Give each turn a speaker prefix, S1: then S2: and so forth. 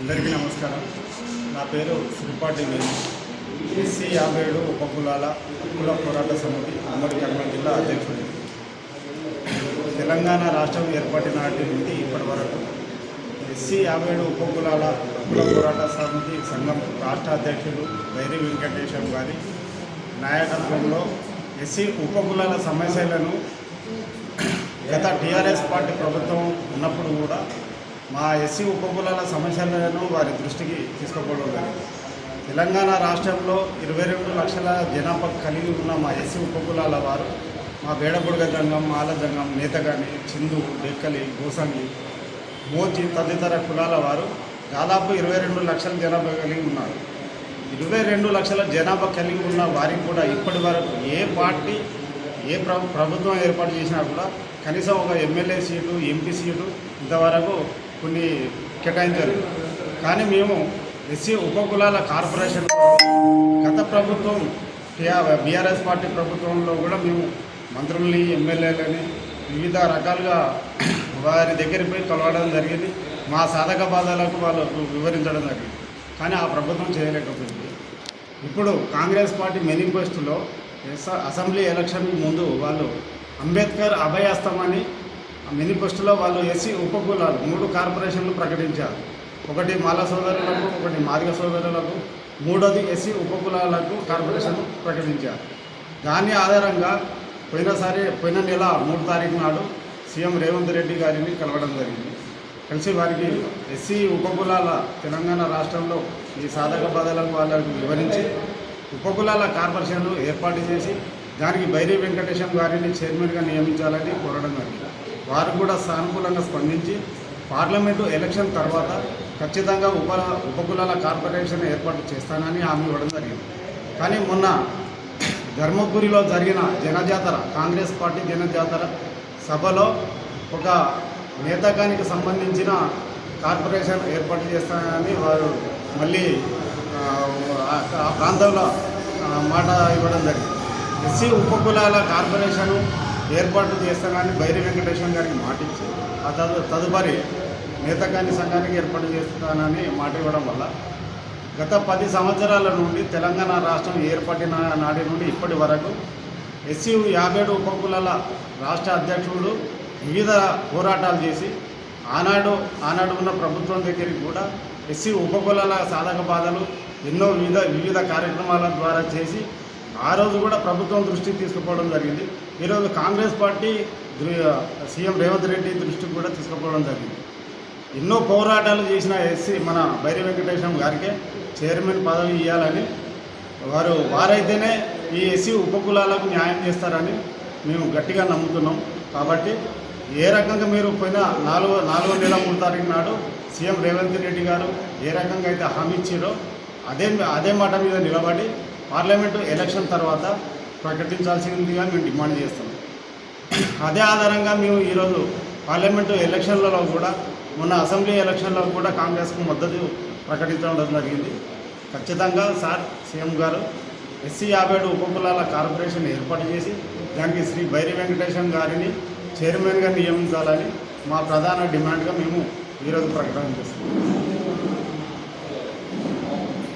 S1: అందరికీ నమస్కారం. నా పేరు శ్రీపాటి వేణు. ఎస్సీ 57 ఉపకులాల హక్కుల పోరాట సమితి ఉమ్మడి కర్నూలు జిల్లా అధ్యక్షుడు. తెలంగాణ రాష్ట్రం ఏర్పడిన నాటి నుండి ఇప్పటి వరకు ఎస్సీ 57 ఉపకులాల హక్కుల పోరాట సమితి సంఘం రాష్ట్ర అధ్యక్షుడు బైరి వెంకటేశం గారి నాయకత్వంలో ఎస్సీ ఉపకులాల సమస్యలను గత టీఆర్ఎస్ పార్టీ ప్రభుత్వం ఉన్నప్పుడు కూడా మా ఎస్సీ ఉపకులాల సమస్యలను వారి దృష్టికి తీసుకుపోవడం జరిగింది. తెలంగాణ రాష్ట్రంలో 22 లక్షల జనాభా కలిగి ఉన్న మా ఎస్సీ ఉపకులాల వారు మా బేడబుడుగ జంగం, మాల జంగం, నేతగాని, చిందు, డెక్కలి, గోసంగి, మోచి తదితర కులాల వారు దాదాపు 22 లక్షల జనాభా కలిగి ఉన్నారు. 22 లక్షల జనాభా కలిగి ఉన్న వారికి కూడా ఇప్పటి వరకు ఏ పార్టీ ప్రభుత్వం ఏర్పాటు చేసినా కూడా కనీసం ఒక ఎమ్మెల్యే సీటు, ఎంపీ సీటు ఇంతవరకు కొన్ని కేటాయించారు. కానీ మేము ఎస్సీ ఉపకులాల కార్పొరేషన్ గత ప్రభుత్వం బీఆర్ఎస్ పార్టీ ప్రభుత్వంలో కూడా మేము మంత్రుల్ని, ఎమ్మెల్యేలని వివిధ రకాలుగా వారి దగ్గరికి పోయి కలవడం జరిగింది. మా సాధక బాధలకు వాళ్ళకు వివరించడం జరిగింది. కానీ ఆ ప్రభుత్వం చేయలేకపోయింది. ఇప్పుడు కాంగ్రెస్ పార్టీ మేనిఫెస్టోలో అసెంబ్లీ ఎలక్షన్ ముందు వాళ్ళు అంబేద్కర్ అభయాస్తమని మేనిఫెస్టోలో వాళ్ళు ఎస్సీ ఉపకులాలు 3 కార్పొరేషన్లు ప్రకటించారు. ఒకటి మాల సోదరులకు, ఒకటి మాదిగ సోదరులకు, మూడోది ఎస్సీ ఉపకులాలకు కార్పొరేషన్ ప్రకటించారు. దాని ఆధారంగా పోయిన నెల 3 తారీఖు నాడు సీఎం రేవంత్ రెడ్డి గారిని కలవడం జరిగింది. కలిసి వారికి ఎస్సీ ఉపకులాల తెలంగాణ రాష్ట్రంలో ఈ సాధక బాధలకు వాళ్ళకు వివరించి ఉపకులాల కార్పొరేషన్లు ఏర్పాటు చేసి దానికి బైరి వెంకటేశం గారిని చైర్మన్గా నియమించాలని కోరడం జరిగింది. వారు కూడా సానుకూలంగా స్పందించి పార్లమెంటు ఎలక్షన్ తర్వాత ఖచ్చితంగా ఉపకులాల కార్పొరేషన్ ఏర్పాటు చేస్తానని హామీ ఇవ్వడం జరిగింది. కానీ మొన్న ధర్మపురిలో జరిగిన జనజాతర, కాంగ్రెస్ పార్టీ జనజాతర సభలో ఒక నేతగానికి సంబంధించిన కార్పొరేషన్ ఏర్పాటు చేస్తానని వారు మళ్ళీ ఆ ప్రాంతంలో మాట ఇవ్వడం జరిగింది. ఎస్సీ ఉపకులాల కార్పొరేషను ఏర్పాటు చేస్తానని బైరి వెంకటేశ్వర గారికి మాటించి ఆ తదుపరి నేతకాని సంఘానికి ఏర్పాటు చేస్తానని మాట ఇవ్వడం వల్ల గత 10 సంవత్సరాల నుండి తెలంగాణ రాష్ట్రం ఏర్పడిన నాటి నుండి ఇప్పటి వరకు ఎస్సీ 57 ఉపకులాల రాష్ట్ర అధ్యక్షుడు వివిధ పోరాటాలు చేసి ఆనాడు ఉన్న ప్రభుత్వం దగ్గరికి కూడా ఎస్సీ ఉపకులాల సాధక బాధలు ఎన్నో వివిధ కార్యక్రమాల ద్వారా చేసి ఆ రోజు కూడా ప్రభుత్వం దృష్టికి తీసుకుపోవడం జరిగింది. ఈరోజు కాంగ్రెస్ పార్టీ సీఎం రేవంత్ రెడ్డి దృష్టికి కూడా తీసుకుపోవడం జరిగింది. ఎన్నో పోరాటాలు చేసిన ఎస్సీ మన బైరి వెంకటేశం గారికే చైర్మన్ పదవి ఇవ్వాలని వారైతేనే ఈ ఎస్సీ ఉపకులాలకు న్యాయం చేస్తారని మేము గట్టిగా నమ్ముతున్నాం. కాబట్టి ఏ రకంగా మీరు పోయిన 4వ నెల 3 తారీఖు నాడు సీఎం రేవంత్ రెడ్డి గారు ఏ రకంగా అయితే హామీ ఇచ్చారో అదే మాట మీద నిలబడి పార్లమెంటు ఎలక్షన్ తర్వాత ప్రకటించాల్సిందిగా మేము డిమాండ్ చేస్తున్నాం. అదే ఆధారంగా మేము ఈరోజు పార్లమెంటు ఎలక్షన్లలో కూడా మొన్న అసెంబ్లీ ఎలక్షన్లో కూడా కాంగ్రెస్కు మద్దతు ప్రకటించడం జరిగింది. ఖచ్చితంగా సార్ సీఎం గారు ఎస్సీ 57 ఉపకులాల కార్పొరేషన్ ఏర్పాటు చేసి దానికి శ్రీ బైరి వెంకటేశం గారిని చైర్మన్గా నియమించాలని మా ప్రధాన డిమాండ్గా మేము ఈరోజు ప్రకటన చేస్తున్నాం.